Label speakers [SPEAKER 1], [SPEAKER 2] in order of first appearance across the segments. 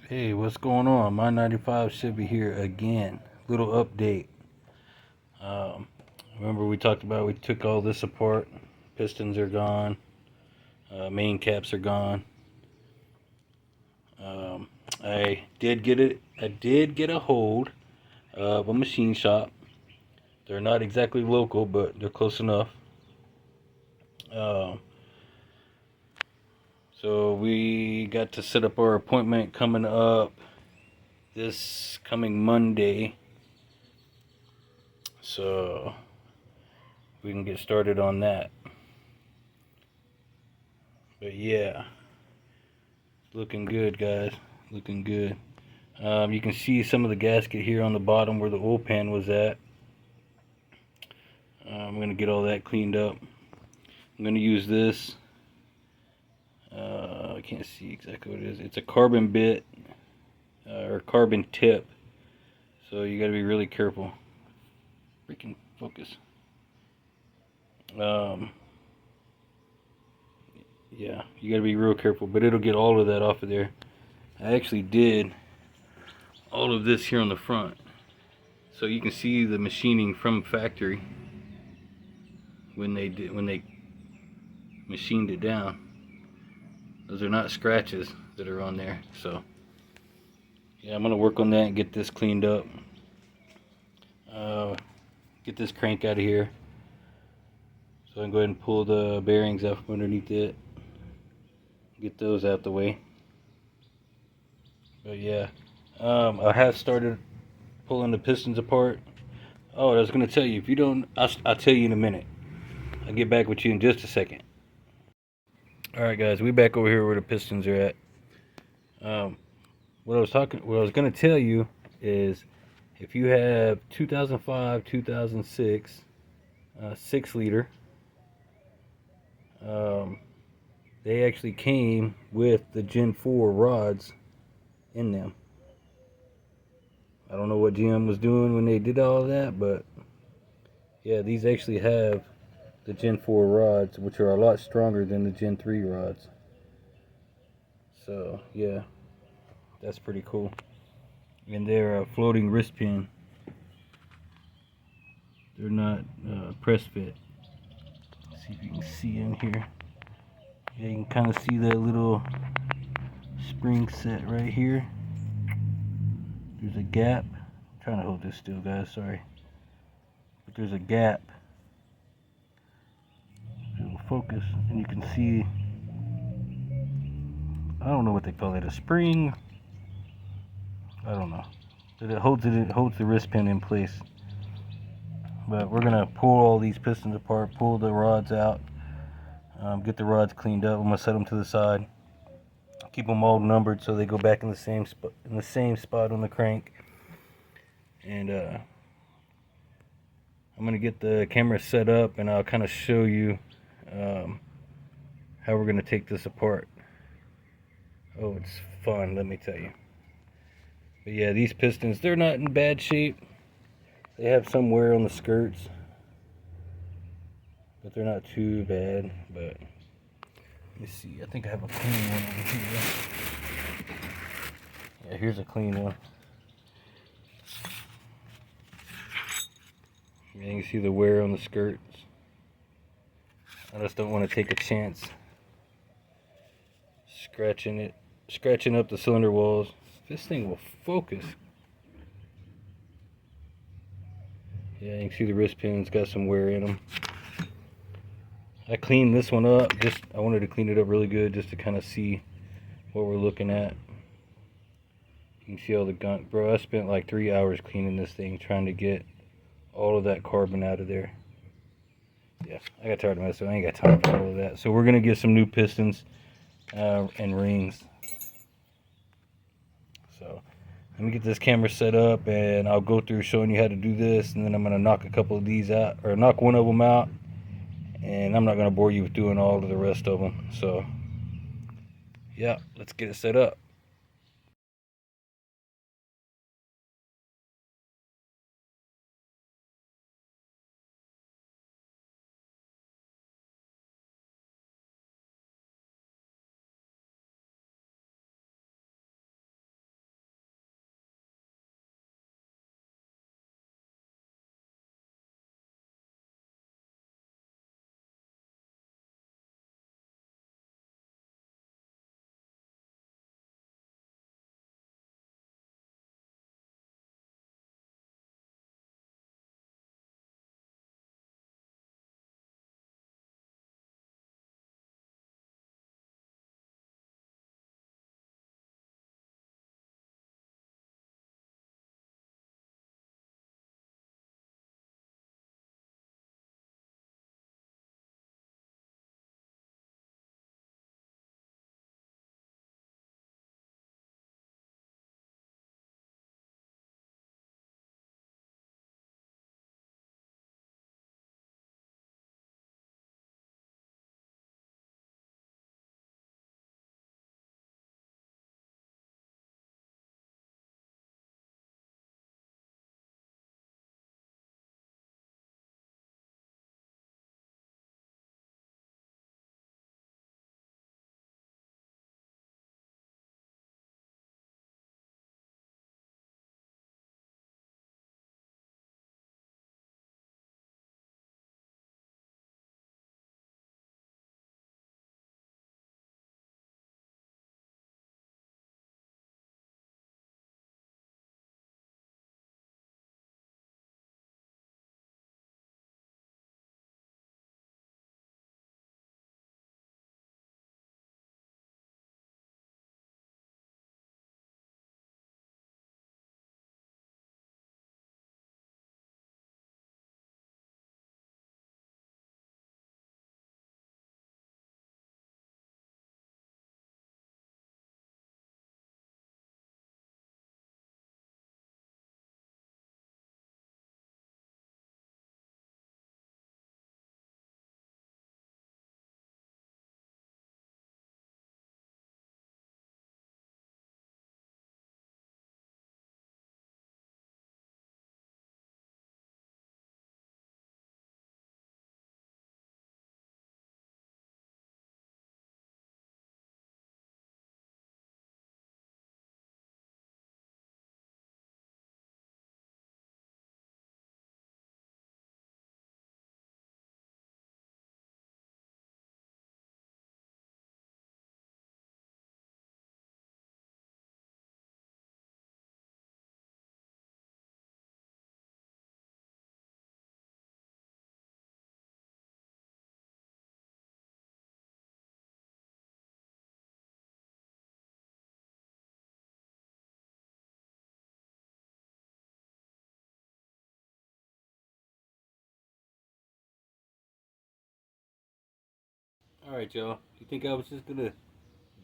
[SPEAKER 1] Hey, what's going on? My 95 Chevy here again. Little update. Um, Remember we talked about we took all this apart. Pistons are gone. Main caps are gone. Um, I did get it. I did get a hold of a machine shop. They're not exactly local, but they're close enough. Um, so we got to set up our appointment coming up this coming Monday. So we can get started on that. But yeah, looking good, guys. Looking good. You can see some of the gasket here on the bottom where the oil pan was at. I'm going to get all that cleaned up. I'm going to use this. I can't see exactly what it is. It's a carbon bit or carbon tip. So you got to be really careful. Freaking focus. Um, yeah, you got to be real careful. But it'll get all of that off of there. I actually did all of this here on the front. So you can see the machining from factory when they machined it down. Those are not scratches that are on there. So yeah, I'm gonna work on that and get this cleaned up. Get this crank out of here so I can go ahead and pull the bearings out from underneath it. Get those out the way. But yeah, I have started pulling the pistons apart. Oh, I was gonna tell you, if you don't, I'll tell you in a minute. I'll get back with you in just a second. Alright guys, we back over here where the pistons are at. What I was gonna tell you is, if you have 2005, 2006, 6 liter, they actually came with the Gen 4 rods in them. I don't know what GM was doing when they did all of that, but yeah, these actually have the Gen 4 rods, which are a lot stronger than the Gen 3 rods. So yeah, that's pretty cool. And they're a floating wrist pin. They're not press fit. Let's see if you can see in here. Yeah, you can kind of see that little spring set right here. There's a gap. I'm trying to hold this still, guys, sorry. But there's a gap. It will focus, and you can see, I don't know what they call it, a spring? I don't know. But it holds the wrist pin in place. But we're gonna pull all these pistons apart, pull the rods out, get the rods cleaned up. I'm gonna set them to the side. Keep them all numbered so they go back in the same spot on the crank. And I'm gonna get the camera set up, and I'll kind of show you how we're gonna take this apart. Oh, it's fun, let me tell you. But yeah, these pistons, they're not in bad shape. They have some wear on the skirts, but they're not too bad. But let me see, I think I have a clean one over here. Yeah, here's a clean one. You can see the wear on the skirts. I just don't want to take a chance scratching up the cylinder walls. This thing will focus. Yeah, you can see the wrist pins got some wear in them. I cleaned this one up. I wanted to clean it up really good just to kind of see what we're looking at. You can see all the gunk. Bro, I spent like 3 hours cleaning this thing, trying to get all of that carbon out of there. Yeah, I got tired of messing. I ain't got time for all of that. So we're gonna get some new pistons and rings. So let me get this camera set up, and I'll go through showing you how to do this, and then I'm gonna knock a couple of these out, or knock one of them out, and I'm not gonna bore you with doing all of the rest of them. So yeah, let's get it set up. Alright, y'all. You think I was just gonna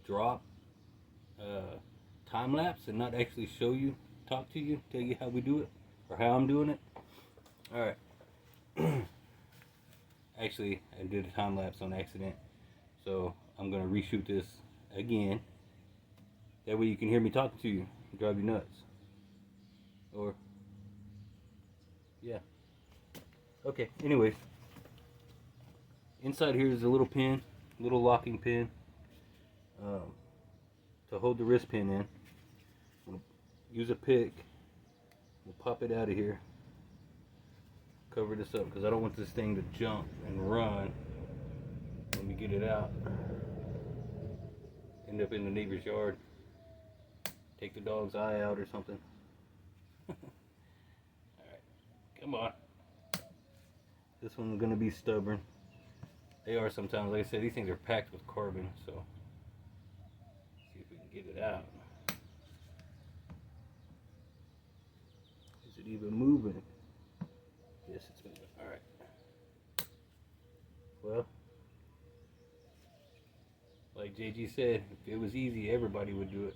[SPEAKER 1] drop time lapse and not actually show you, talk to you, tell you how we do it, or how I'm doing it? Alright. Actually, I did a time lapse on accident, so I'm gonna reshoot this again. That way you can hear me talking to you and drive you nuts. Or, yeah. Okay, anyways. Inside here is a little pin, little locking pin, to hold the wrist pin in. We'll use a pick. We'll pop it out of here. Cover this up because I don't want this thing to jump and run when we get it out. End up in the neighbor's yard. Take the dog's eye out or something. Alright, come on. This one's gonna be stubborn. They are sometimes. Like I said, these things are packed with carbon, so see if we can get it out. Is it even moving? Yes, it's moving. Alright. Well, like JG said, if it was easy, everybody would do it.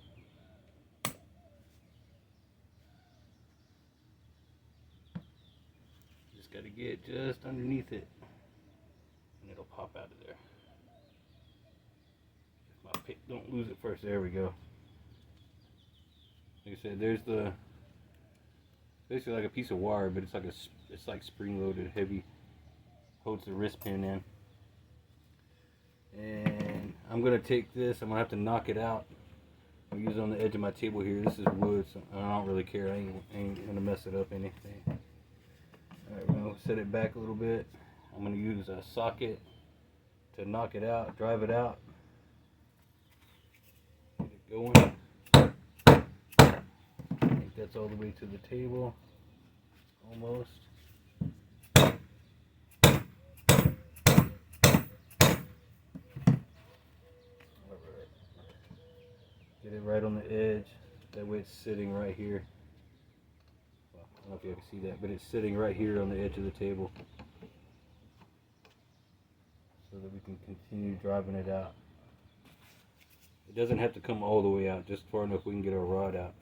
[SPEAKER 1] Just gotta get just underneath it, and it'll pop out of there. If my pick don't lose it first, there we go. Like I said, there's the basically like a piece of wire, but it's like spring loaded, heavy, holds the wrist pin in. And I'm gonna take this. I'm gonna have to knock it out. I'll use it on the edge of my table here. This is wood, so I don't really care. I ain't gonna mess it up anything. Alright, we're gonna set it back a little bit. I'm gonna use a socket to knock it out, drive it out. Get it going. I think that's all the way to the table. Almost. Alright. Get it right on the edge. That way it's sitting right here. Well, I don't know if you can see that, but it's sitting right here on the edge of the table. So that we can continue driving it out. It doesn't have to come all the way out, just far enough we can get our rod out.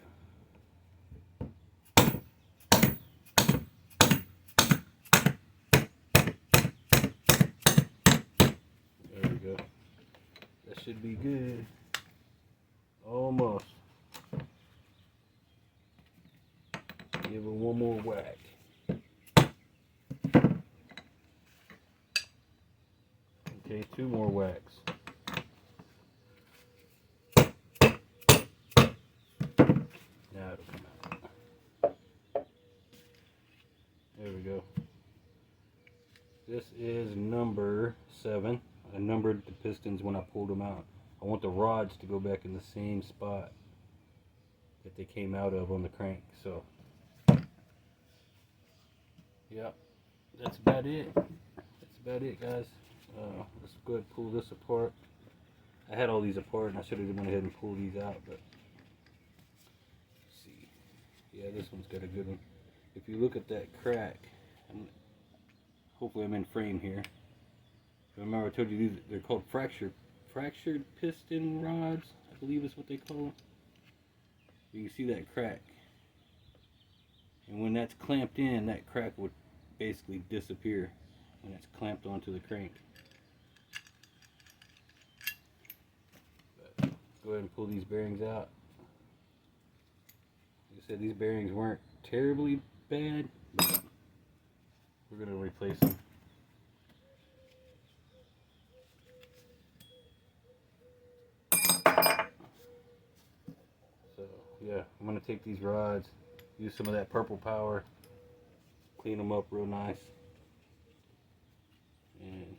[SPEAKER 1] There we go. That should be good. Almost. Give it one more whack. Okay, 2 more whacks. Now it'll come out. There we go. This is number 7. I numbered the pistons when I pulled them out. I want the rods to go back in the same spot that they came out of on the crank. So, yeah, that's about it. That's about it, guys. Let's go ahead and pull this apart. I had all these apart and I should have went ahead and pulled these out, but let's see. Yeah, this one's got a good one. If you look at that crack, hopefully I'm in frame here. Remember I told you these, they're called fractured piston rods, I believe is what they call them. You can see that crack. And when that's clamped in, that crack would basically disappear when it's clamped onto the crank. But go ahead and pull these bearings out. Like I said, these bearings weren't terribly bad, but we're going to replace them. So yeah, I'm going to take these rods, use some of that purple power, clean them up real nice, and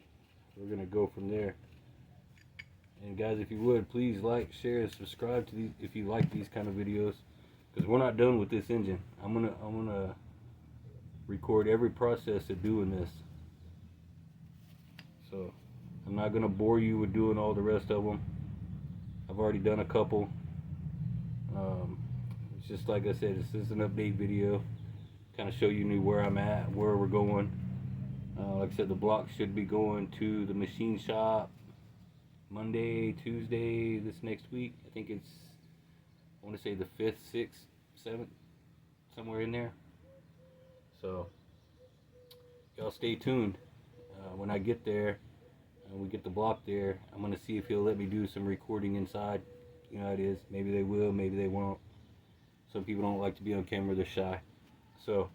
[SPEAKER 1] we're going to go from there. And guys, if you would, please like, share, and subscribe to these if you like these kind of videos, because we're not done with this engine. I'm gonna record every process of doing this. So I'm not gonna bore you with doing all the rest of them. I've already done a couple. It's just like I said, this is an update video, kind of show you where I'm at, where we're going. Like I said, the block should be going to the machine shop Monday, Tuesday, this next week. I think it's, I want to say the 5th, 6th, 7th, somewhere in there. So, y'all stay tuned. When I get there, and we get the block there, I'm going to see if he'll let me do some recording inside. You know how it is. Maybe they will, maybe they won't. Some people don't like to be on camera, they're shy. So,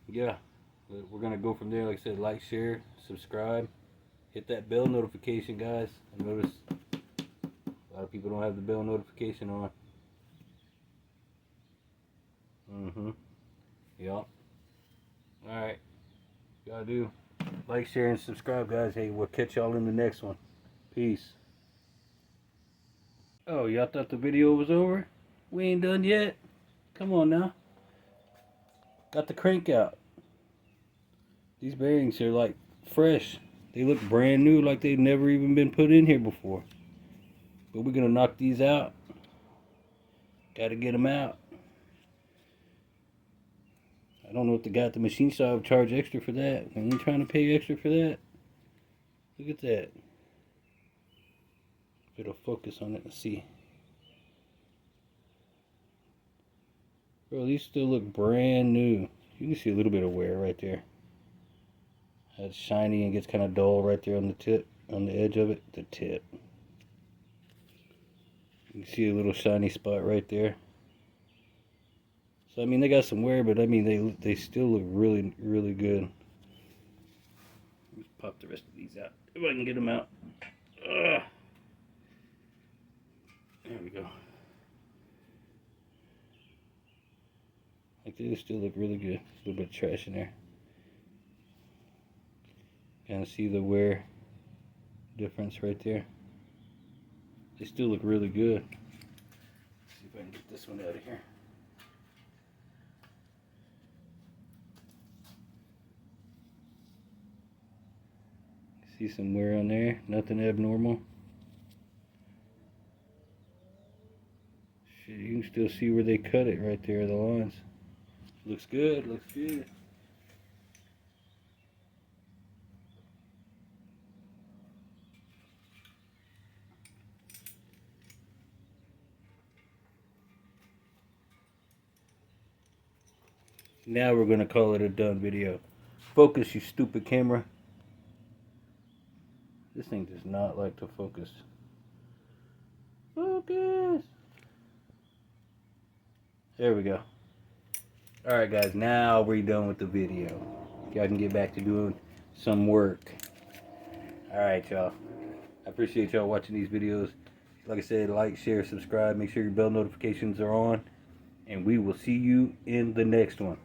[SPEAKER 1] yeah, we're going to go from there. Like I said, like, share, subscribe. Hit that bell notification, guys. I notice a lot of people don't have the bell notification on. Yup. Alright. Gotta do. Like, share, and subscribe, guys. Hey, we'll catch y'all in the next one. Peace. Oh, y'all thought the video was over? We ain't done yet. Come on now. Got the crank out. These bearings are like fresh. They look brand new, like they've never even been put in here before. But we're gonna knock these out. Gotta get them out. I don't know if the guy at the machine shop would charge extra for that. I ain't trying to pay extra for that. Look at that. If it'll focus on it, let's see. Bro, these still look brand new. You can see a little bit of wear right there. It's shiny and gets kind of dull right there on the tip, on the edge of it, the tip. You can see a little shiny spot right there. So I mean, they got some wear, but I mean, they still look really, really good. Let's pop the rest of these out if I can get them out. Ugh. There we go. Like, they still look really good. A little bit of trash in there. Kind of see the wear difference right there. They still look really good. Let's see if I can get this one out of here. See some wear on there, nothing abnormal. Shit, you can still see where they cut it right there, the lines. Looks good, looks good. Now we're gonna call it a done video. Focus, you stupid camera. This thing does not like to focus. Focus! There we go. Alright guys, now we're done with the video. Y'all can get back to doing some work. Alright y'all. I appreciate y'all watching these videos. Like I said, like, share, subscribe. Make sure your bell notifications are on. And we will see you in the next one.